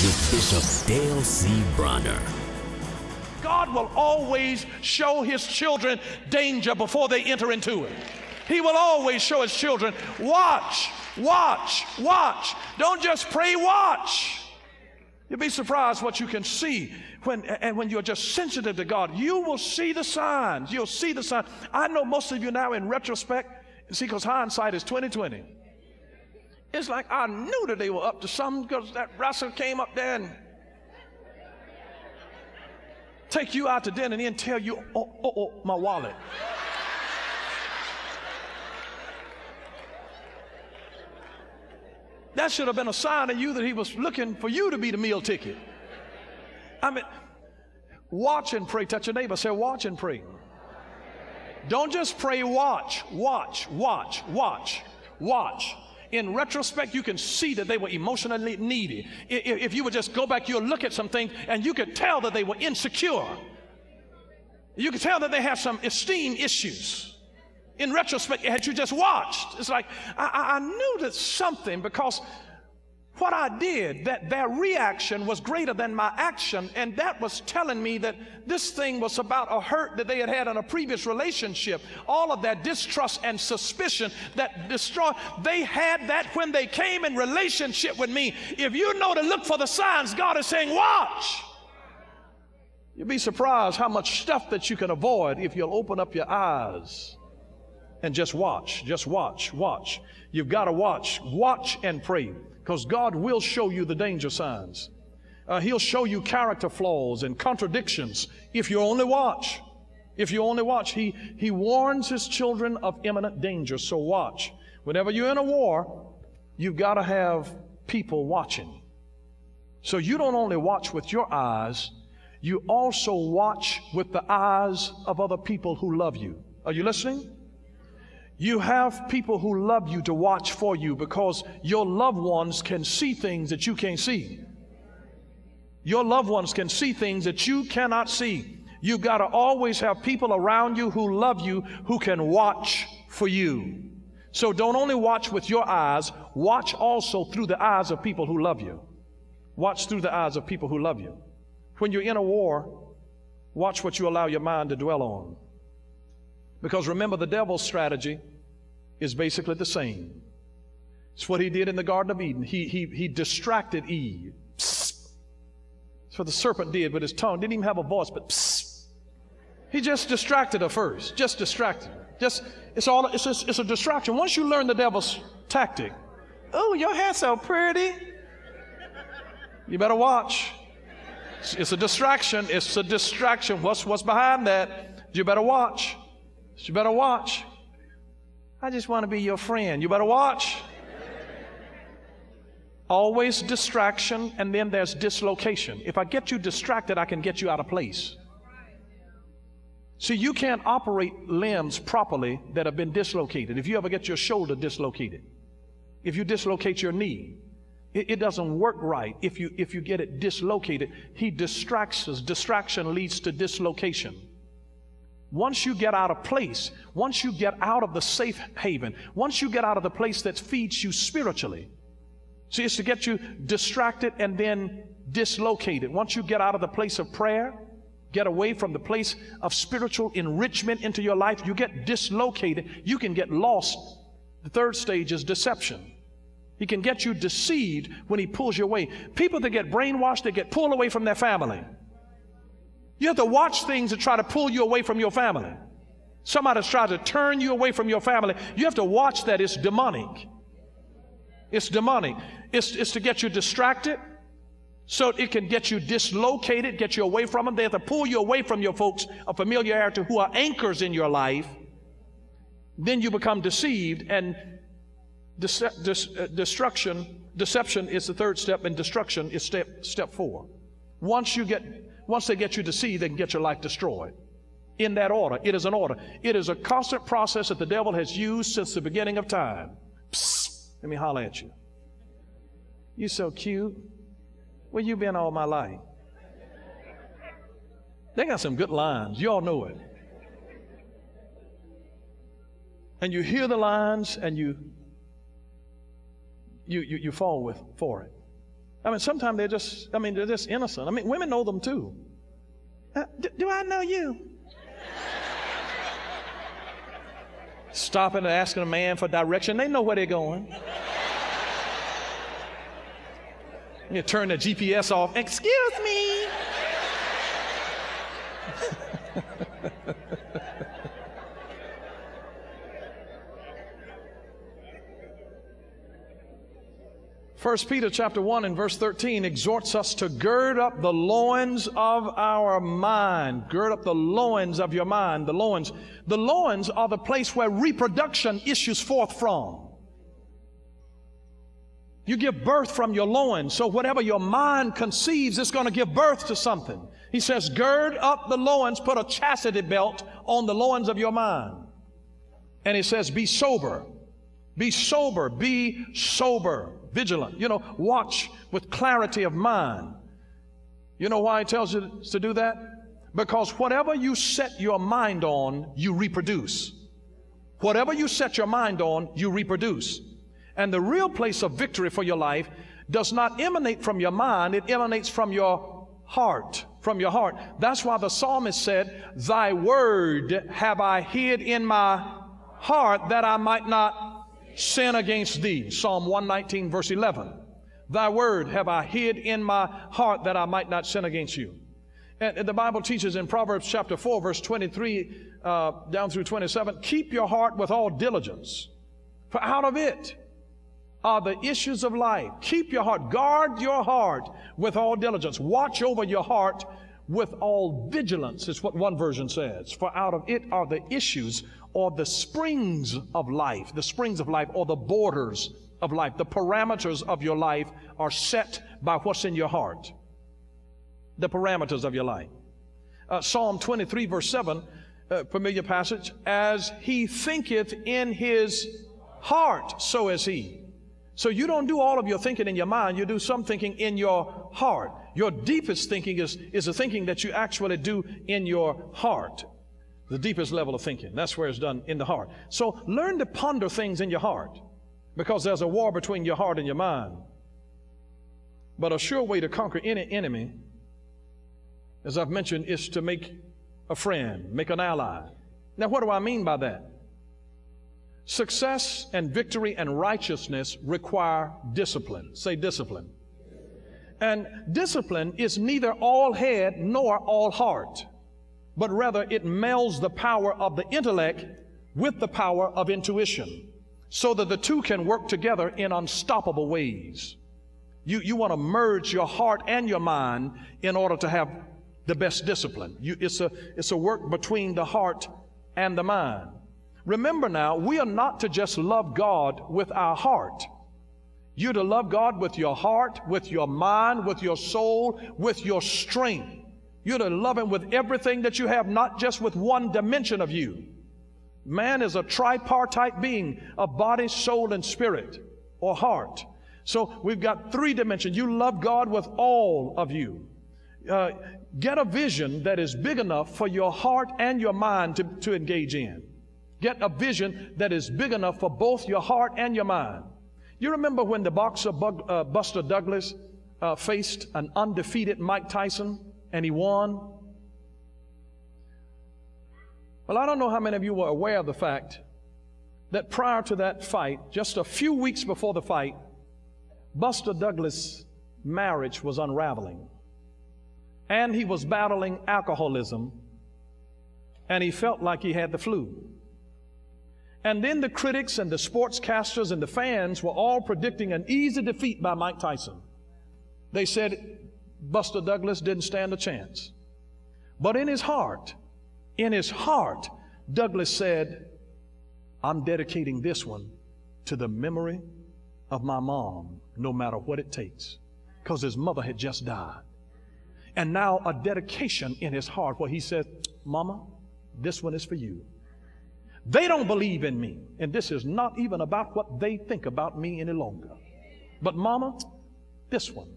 with Bishop Dale C. Bronner. God will always show his children danger before they enter into it. He will always show his children, watch, watch, watch. Don't just pray, watch. You'll be surprised what you can see when you're just sensitive to God. You will see the signs. You'll see the signs. I know most of you now in retrospect, see, because hindsight is 20/20. It's like I knew that they were up to something because that rascal came up there and take you out to dinner and then tell you, oh, my wallet. That should have been a sign to you that he was looking for you to be the meal ticket. I mean, watch and pray. Touch your neighbor. Say, watch and pray. Don't just pray, watch, watch, watch, watch, watch. In retrospect, you can see that they were emotionally needy. If you would just go back, you'll look at some things and you could tell that they were insecure. You could tell that they have some esteem issues. In retrospect, had you just watched, it's like, I knew that something, because what I did, that their reaction was greater than my action, and that was telling me that this thing was about a hurt that they had had in a previous relationship. All of that distrust and suspicion that destroyed, they had that when they came in relationship with me. If you know to look for the signs, God is saying, watch. You'll be surprised how much stuff that you can avoid if you'll open up your eyes and just watch, watch. You've got to watch and pray, because God will show you the danger signs. He'll show you character flaws and contradictions if you only watch. If you only watch, he warns his children of imminent danger, so watch. Whenever you're in a war, you've got to have people watching. So you don't only watch with your eyes, you also watch with the eyes of other people who love you. Are you listening? You have people who love you to watch for you, because your loved ones can see things that you can't see. Your loved ones can see things that you cannot see. You've got to always have people around you who love you, who can watch for you. So don't only watch with your eyes, watch also through the eyes of people who love you. Watch through the eyes of people who love you. When you're in a war, watch what you allow your mind to dwell on. Because remember, the devil's strategy is basically the same. It's what he did in the Garden of Eden. He distracted Eve. Psst. That's what the serpent did with his tongue. Didn't even have a voice, but psst. He just distracted her first. Just distracted her. It's a distraction. Once you learn the devil's tactic, oh, your hair's so pretty, you better watch. It's a distraction. It's a distraction. What's behind that? You better watch. You better watch. I just want to be your friend. You better watch. Always distraction, and then there's dislocation. If I get you distracted, I can get you out of place. See, you can't operate limbs properly that have been dislocated. If you ever get your shoulder dislocated, if you dislocate your knee, it doesn't work right. If you get it dislocated, he distracts us. Distraction leads to dislocation. Once you get out of place, once you get out of the safe haven, once you get out of the place that feeds you spiritually, see, it's to get you distracted and then dislocated. Once you get out of the place of prayer, get away from the place of spiritual enrichment into your life, you get dislocated. You can get lost. The third stage is deception. He can get you deceived when he pulls you away. People that get brainwashed, they get pulled away from their family. You have to watch things that try to pull you away from your family. Somebody's trying to turn you away from your family. You have to watch that. It's demonic. It's demonic. It's to get you distracted so it can get you dislocated, get you away from them. They have to pull you away from your folks of familiarity who are anchors in your life. Then you become deceived, and deception is the third step, and destruction is step 4. Once they get you deceived, they can get your life destroyed. In that order. It is an order. It is a constant process that the devil has used since the beginning of time. Psst, let me holler at you. You so cute. Where you been all my life? They got some good lines. You all know it. And you hear the lines and you fall for it. I mean, sometimes they're just innocent. I mean, women know them too. Do I know you? Stopping and asking a man for direction. They know where they're going. You turn the GPS off. Excuse me. First Peter chapter 1 and verse 13 exhorts us to gird up the loins of our mind. Gird up the loins of your mind. The loins are the place where reproduction issues forth from. You give birth from your loins, so whatever your mind conceives, it's going to give birth to something. He says, gird up the loins, put a chastity belt on the loins of your mind. And he says, be sober. Be sober. Be sober. Vigilant. Watch with clarity of mind. You know why he tells you to do that? Because whatever you set your mind on, you reproduce. Whatever you set your mind on, you reproduce. And the real place of victory for your life does not emanate from your mind, it emanates from your heart. From your heart. That's why the psalmist said, thy word have I hid in my heart that I might not sin against thee. Psalm 119 verse 11. Thy word have I hid in my heart that I might not sin against you. And the Bible teaches in Proverbs chapter 4 verse 23 down through 27, keep your heart with all diligence, for out of it are the issues of life. Keep your heart, guard your heart with all diligence. Watch over your heart with all vigilance, is what one version says. For out of it are the issues or the springs of life, or the borders of life. The parameters of your life are set by what's in your heart. The parameters of your life. Psalm 23 verse 7, familiar passage, as he thinketh in his heart, so is he. So you don't do all of your thinking in your mind, you do some thinking in your heart. Your deepest thinking is the thinking that you actually do in your heart. The deepest level of thinking. That's where it's done, in the heart. So learn to ponder things in your heart, because there's a war between your heart and your mind. But a sure way to conquer any enemy, as I've mentioned, is to make a friend, make an ally. Now, what do I mean by that? Success and victory and righteousness require discipline. Say discipline. And discipline is neither all head nor all heart, but rather it melds the power of the intellect with the power of intuition, so that the two can work together in unstoppable ways. You want to merge your heart and your mind in order to have the best discipline. It's a work between the heart and the mind. Remember now, we are not to just love God with our heart. You're to love God with your heart, with your mind, with your soul, with your strength. You're to love Him with everything that you have, not just with one dimension of you. Man is a tripartite being of body, soul, and spirit, or heart. So we've got three dimensions. You love God with all of you. Get a vision that is big enough for your heart and your mind to engage in. Get a vision that is big enough for both your heart and your mind. You remember when the boxer Buster Douglas faced an undefeated Mike Tyson and he won? Well, I don't know how many of you were aware of the fact that prior to that fight, just a few weeks before the fight, Buster Douglas' marriage was unraveling. And he was battling alcoholism, and he felt like he had the flu. And then the critics and the sportscasters and the fans were all predicting an easy defeat by Mike Tyson. They said Buster Douglas didn't stand a chance. But in his heart, Douglas said, I'm dedicating this one to the memory of my mom, no matter what it takes. Because his mother had just died. And now a dedication in his heart where he said, Mama, this one is for you. They don't believe in me, and this is not even about what they think about me any longer. But Mama, this one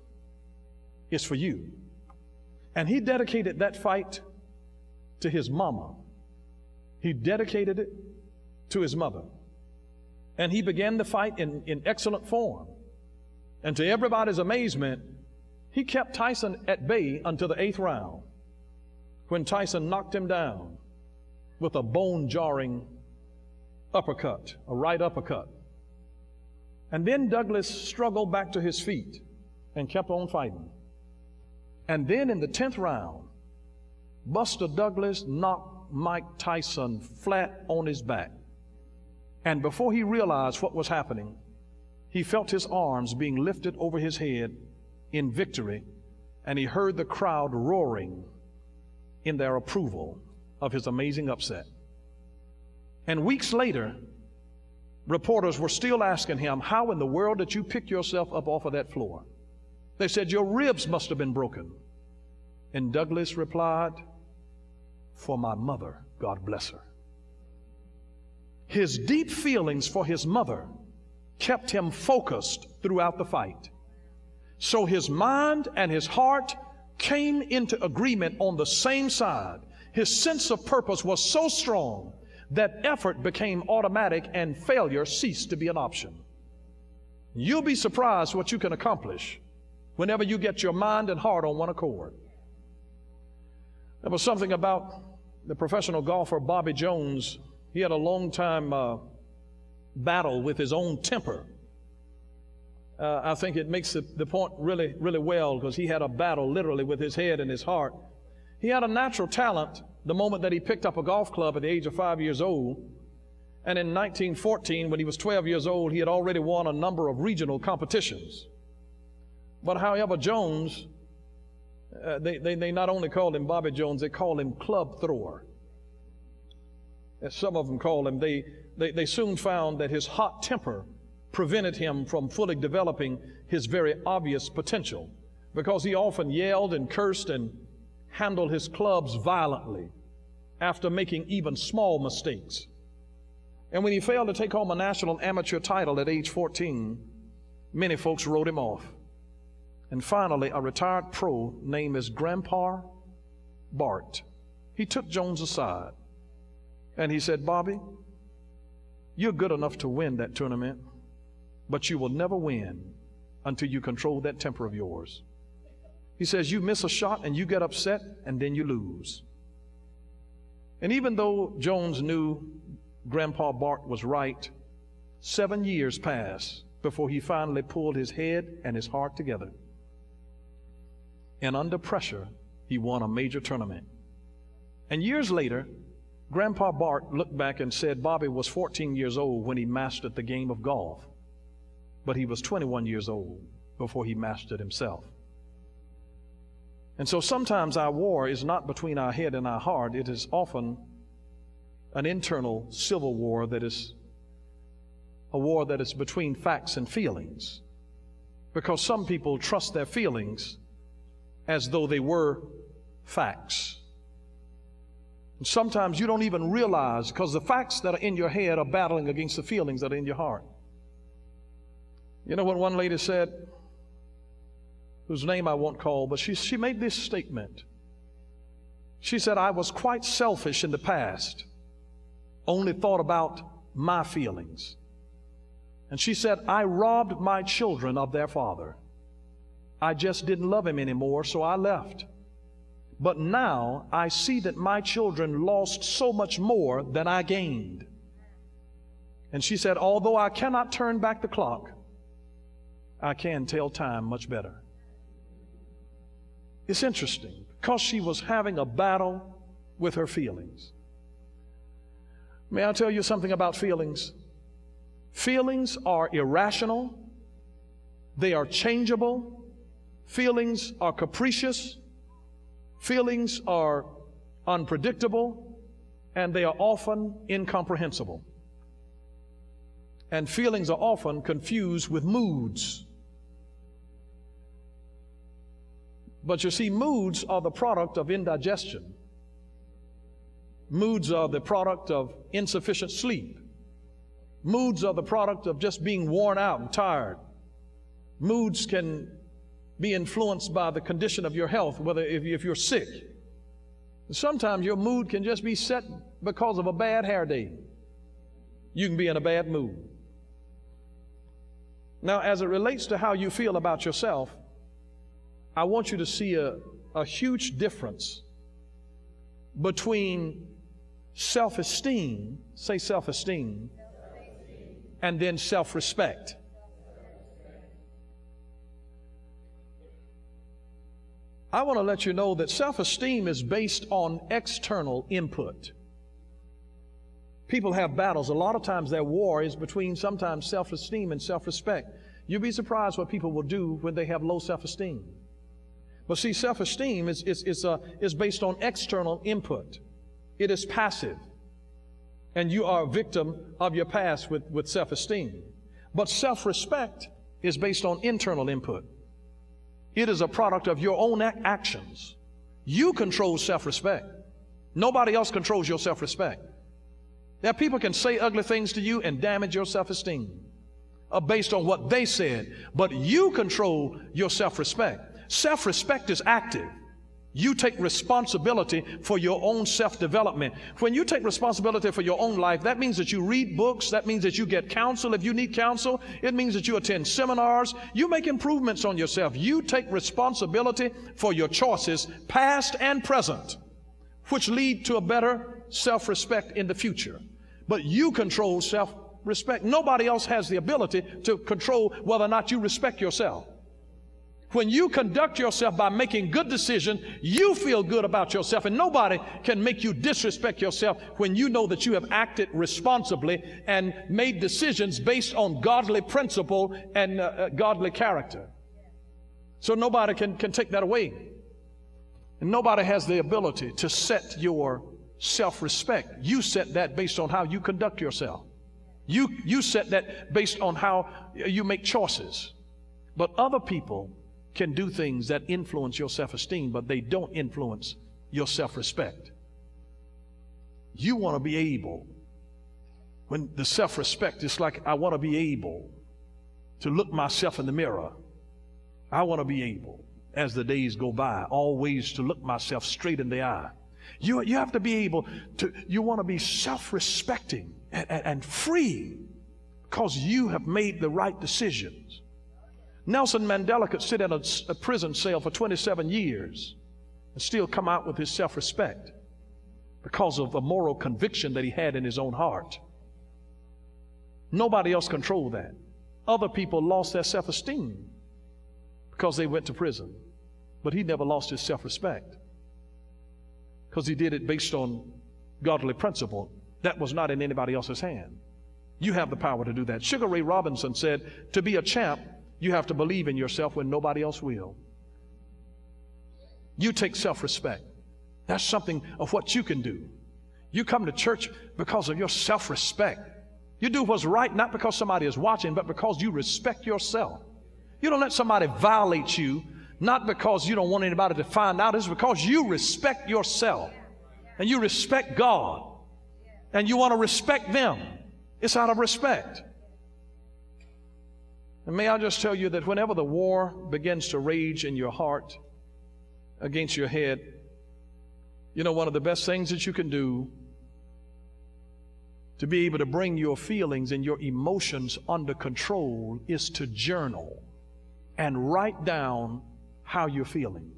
is for you. And he dedicated that fight to his mama. He dedicated it to his mother. And he began the fight in excellent form. And to everybody's amazement, He kept Tyson at bay until the 8th round, when Tyson knocked him down with a bone-jarring uppercut, a right uppercut. And then Douglas struggled back to his feet and kept on fighting. And then in the 10th round, Buster Douglas knocked Mike Tyson flat on his back. And before he realized what was happening, he felt his arms being lifted over his head in victory, and he heard the crowd roaring in their approval of his amazing upset. And weeks later, reporters were still asking him, how in the world did you pick yourself up off of that floor? They said, your ribs must have been broken. And Douglas replied, for my mother, God bless her. His deep feelings for his mother kept him focused throughout the fight. So his mind and his heart came into agreement on the same side. His sense of purpose was so strong that effort became automatic and failure ceased to be an option. You'll be surprised what you can accomplish whenever you get your mind and heart on one accord. There was something about the professional golfer Bobby Jones. He had a long time battle with his own temper. I think it makes the point really, really well, because he had a battle literally with his head and his heart. He had a natural talent the moment that he picked up a golf club at the age of 5 years old. And in 1914, when he was 12 years old, he had already won a number of regional competitions. But however, Jones, they not only called him Bobby Jones, they called him club thrower. As some of them called him, they soon found that his hot temper prevented him from fully developing his very obvious potential, because he often yelled and cursed and handled his clubs violently after making even small mistakes. And when he failed to take home a national amateur title at age 14, many folks wrote him off. And finally, a retired pro named as Grandpa Bart, he took Jones aside and he said, Bobby, you're good enough to win that tournament, but you will never win until you control that temper of yours. He says, you miss a shot and you get upset and then you lose. And even though Jones knew Grandpa Bart was right, 7 years passed before he finally pulled his head and his heart together. And under pressure, he won a major tournament. And years later, Grandpa Bart looked back and said Bobby was 14 years old when he mastered the game of golf, but he was 21 years old before he mastered himself. And so sometimes our war is not between our head and our heart. It is often an internal civil war that is a war that is between facts and feelings, because some people trust their feelings as though they were facts. And sometimes you don't even realize, because the facts that are in your head are battling against the feelings that are in your heart. You know what one lady said, whose name I won't call, but she made this statement. She said, I was quite selfish in the past, only thought about my feelings. And she said, I robbed my children of their father. I just didn't love him anymore, so I left. But now I see that my children lost so much more than I gained. And she said, although I cannot turn back the clock, I can tell time much better. It's interesting, because she was having a battle with her feelings. May I tell you something about feelings? Feelings are irrational. They are changeable. Feelings are capricious. Feelings are unpredictable, and they are often incomprehensible. And feelings are often confused with moods. But you see, moods are the product of indigestion. Moods are the product of insufficient sleep. Moods are the product of just being worn out and tired. Moods can be influenced by the condition of your health, whether if you're sick. Sometimes your mood can just be set because of a bad hair day. You can be in a bad mood. Now, as it relates to how you feel about yourself, I want you to see a huge difference between self-esteem, say self-esteem, and then self-respect. I want to let you know that self-esteem is based on external input. People have battles. A lot of times their war is between sometimes self-esteem and self-respect. You'll be surprised what people will do when they have low self-esteem. But see, self-esteem is based on external input. It is passive. And you are a victim of your past with self-esteem. But self-respect is based on internal input. It is a product of your own actions. You control self-respect. Nobody else controls your self-respect. Now, people can say ugly things to you and damage your self-esteem based on what they said, but you control your self-respect. Self-respect is active. You take responsibility for your own self-development. When you take responsibility for your own life, that means that you read books. That means that you get counsel if you need counsel. It means that you attend seminars. You make improvements on yourself. You take responsibility for your choices, past and present, which lead to a better self-respect in the future. But you control self-respect. Nobody else has the ability to control whether or not you respect yourself. When you conduct yourself by making good decisions, you feel good about yourself, and nobody can make you disrespect yourself when you know that you have acted responsibly and made decisions based on godly principle and godly character. So nobody can take that away. And nobody has the ability to set your self-respect. You set that based on how you conduct yourself. You set that based on how you make choices. But other people can do things that influence your self-esteem, but they don't influence your self-respect. You want to be able, when the self-respect is like, I want to be able to look myself in the mirror. I want to be able, as the days go by, always to look myself straight in the eye. You have to be able to, you want to be self-respecting and free because you have made the right decisions. Nelson Mandela could sit in a prison cell for 27 years and still come out with his self-respect because of a moral conviction that he had in his own heart. Nobody else controlled that. Other people lost their self-esteem because they went to prison. But he never lost his self-respect because he did it based on godly principle. That was not in anybody else's hand. You have the power to do that. Sugar Ray Robinson said, to be a champ, you have to believe in yourself when nobody else will. You take self-respect. That's something of what you can do. You come to church because of your self-respect. You do what's right, not because somebody is watching, but because you respect yourself. You don't let somebody violate you, not because you don't want anybody to find out. It's because you respect yourself and you respect God and you want to respect them. It's out of respect. And may I just tell you that whenever the war begins to rage in your heart against your head, you know, one of the best things that you can do to be able to bring your feelings and your emotions under control is to journal and write down how you're feeling.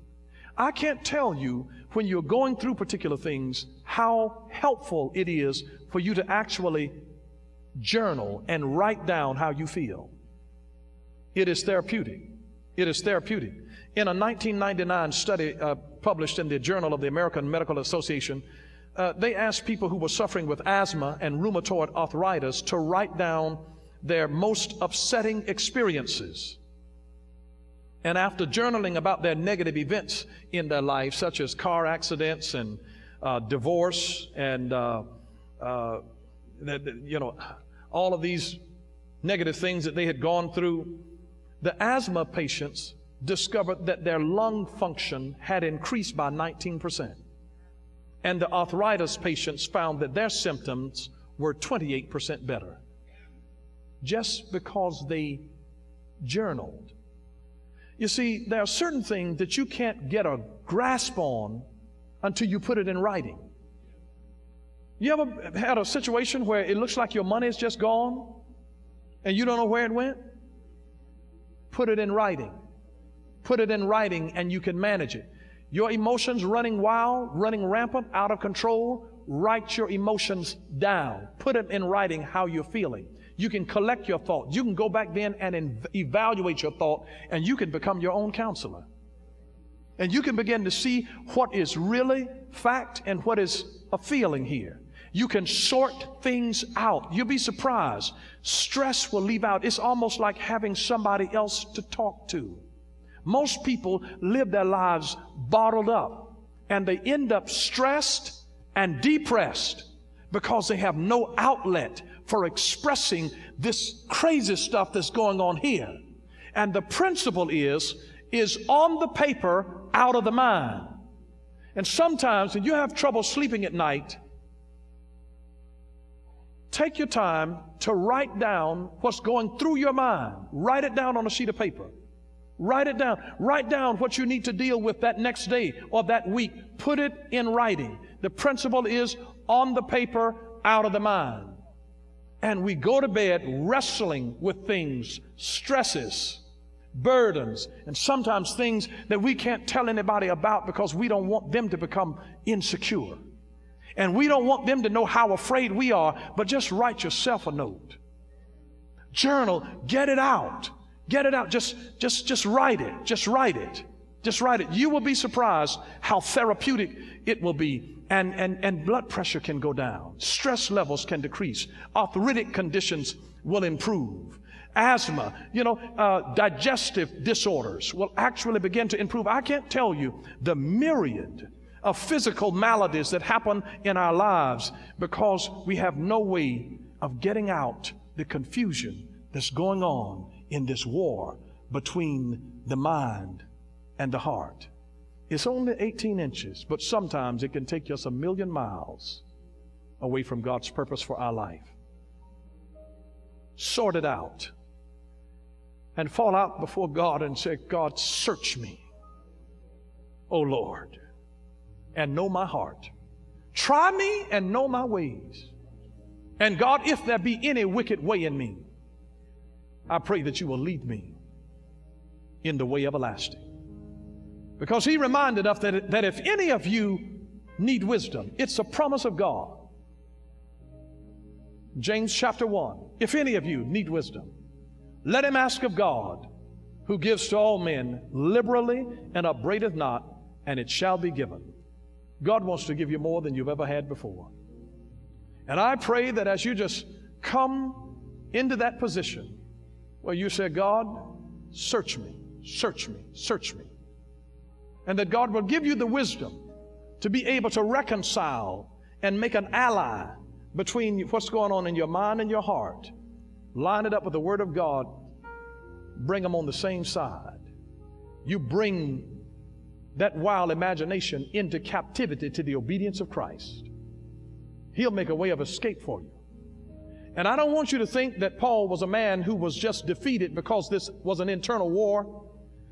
I can't tell you when you're going through particular things how helpful it is for you to actually journal and write down how you feel. It is therapeutic. It is therapeutic. In a 1999 study published in the Journal of the American Medical Association, they asked people who were suffering with asthma and rheumatoid arthritis to write down their most upsetting experiences. And after journaling about their negative events in their life, such as car accidents and divorce and all of these negative things that they had gone through, the asthma patients discovered that their lung function had increased by 19%. And the arthritis patients found that their symptoms were 28% better. Just because they journaled. You see, there are certain things that you can't get a grasp on until you put it in writing. You ever had a situation where it looks like your money is just gone and you don't know where it went? Put it in writing. Put it in writing and you can manage it. Your emotions running wild, running rampant, out of control, write your emotions down. Put it in writing how you're feeling. You can collect your thoughts. You can go back then and evaluate your thought, and you can become your own counselor. And you can begin to see what is really fact and what is a feeling here. You can sort things out. You'll be surprised. Stress will leave out. It's almost like having somebody else to talk to. Most people live their lives bottled up, and they end up stressed and depressed because they have no outlet for expressing this crazy stuff that's going on here. And the principle is on the paper, out of the mind. And sometimes when you have trouble sleeping at night, take your time to write down what's going through your mind. Write it down on a sheet of paper. Write it down. Write down what you need to deal with that next day or that week. Put it in writing. The principle is on the paper, out of the mind. And we go to bed wrestling with things, stresses, burdens, and sometimes things that we can't tell anybody about because we don't want them to become insecure. And we don't want them to know how afraid we are, but just write yourself a note. Journal, get it out. Get it out. Just write it. Just write it. Just write it. You will be surprised how therapeutic it will be. And blood pressure can go down. Stress levels can decrease. Arthritic conditions will improve. Asthma, digestive disorders will actually begin to improve. I can't tell you the myriad of physical maladies that happen in our lives because we have no way of getting out the confusion that's going on in this war between the mind and the heart. It's only 18 inches, but sometimes it can take us 1,000,000 miles away from God's purpose for our life. Sort it out and fall out before God and say, God, search me, O Lord, and know my heart. Try me and know my ways. And God, if there be any wicked way in me, I pray that you will lead me in the way everlasting. Because he reminded us that if any of you need wisdom, it's a promise of God. James chapter 1, if any of you need wisdom, let him ask of God, who gives to all men liberally and upbraideth not, and it shall be given. God wants to give you more than you've ever had before. And I pray that as you just come into that position where you say, God, search me, search me, search me. And that God will give you the wisdom to be able to reconcile and make an ally between what's going on in your mind and your heart. Line it up with the Word of God. Bring them on the same side. You bring that wild imagination into captivity to the obedience of Christ. He'll make a way of escape for you. And I don't want you to think that Paul was a man who was just defeated because this was an internal war.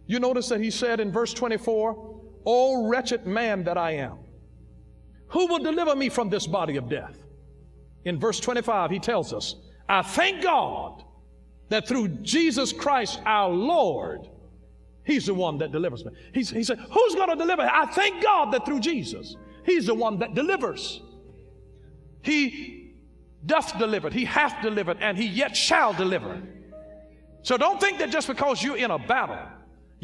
You notice that he said in verse 24, O wretched man that I am, who will deliver me from this body of death? In verse 25, he tells us, I thank God that through Jesus Christ our Lord, he's the one that delivers me. He said, who's going to deliver? I thank God that through Jesus, he's the one that delivers. He doth deliver, he hath delivered, and he yet shall deliver. So don't think that just because you're in a battle.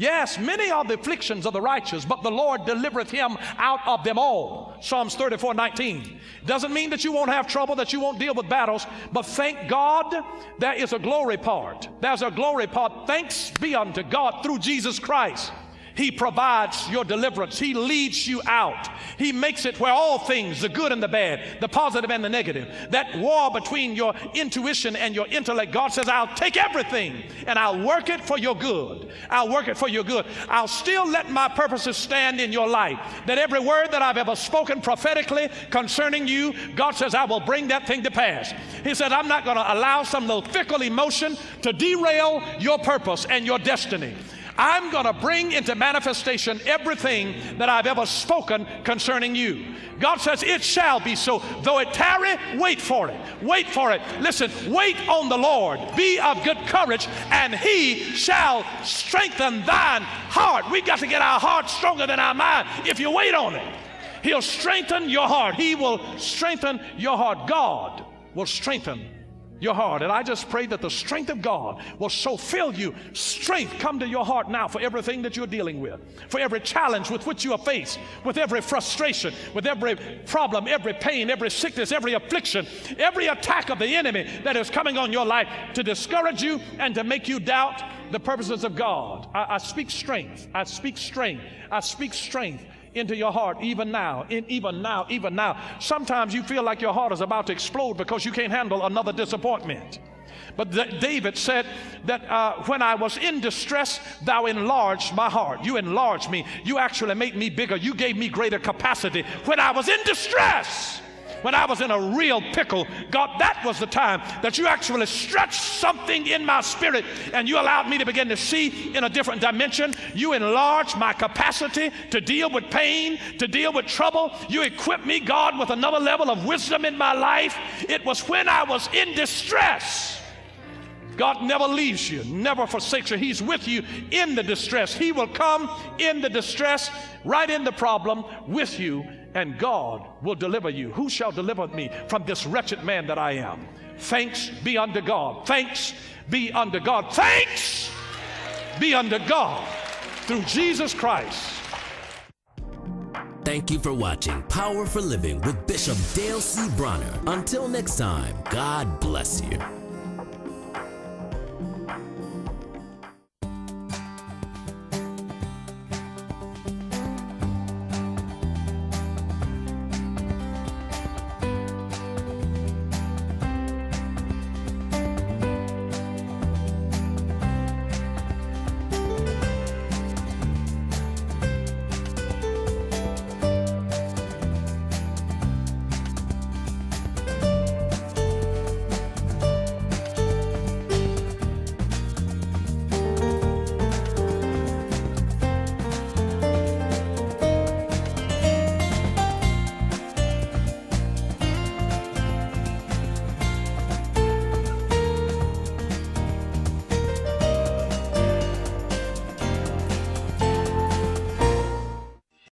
Yes, many are the afflictions of the righteous, but the Lord delivereth him out of them all. Psalms 34:19. Doesn't mean that you won't have trouble, that you won't deal with battles, but thank God there is a glory part. There's a glory part. Thanks be unto God through Jesus Christ. He provides your deliverance. He leads you out. He makes it where all things, the good and the bad, the positive and the negative, that war between your intuition and your intellect, God says, I'll take everything and I'll work it for your good. I'll work it for your good. I'll still let my purposes stand in your life. That every word that I've ever spoken prophetically concerning you, God says, I will bring that thing to pass. He said, I'm not going to allow some little fickle emotion to derail your purpose and your destiny. I'm going to bring into manifestation everything that I've ever spoken concerning you. God says it shall be so. Though it tarry, wait for it. Wait for it. Listen, wait on the Lord. Be of good courage, and he shall strengthen thine heart. We got to get our heart stronger than our mind if you wait on it. He'll strengthen your heart. He will strengthen your heart. God will strengthen your heart. And I just pray that the strength of God will so fill you. Strength come to your heart now for everything that you're dealing with, for every challenge with which you are faced, with every frustration, with every problem, every pain, every sickness, every affliction, every attack of the enemy that is coming on your life to discourage you and to make you doubt the purposes of God. I speak strength. I speak strength. I speak strength into your heart even now, even now. Sometimes you feel like your heart is about to explode because you can't handle another disappointment. But David said that when I was in distress, thou enlarged my heart. You enlarged me. You actually made me bigger. You gave me greater capacity. When I was in distress, when I was in a real pickle, God, that was the time that you actually stretched something in my spirit and you allowed me to begin to see in a different dimension. You enlarged my capacity to deal with pain, to deal with trouble. You equipped me, God, with another level of wisdom in my life. It was when I was in distress. God never leaves you, never forsakes you. He's with you in the distress. He will come in the distress, right in the problem with you, and God will deliver you. Who shall deliver me from this wretched man that I am? Thanks be unto God. Thanks be unto God. Thanks be unto God through Jesus Christ. Thank you for watching Power for Living with Bishop Dale C. Bronner. Until next time, God bless you.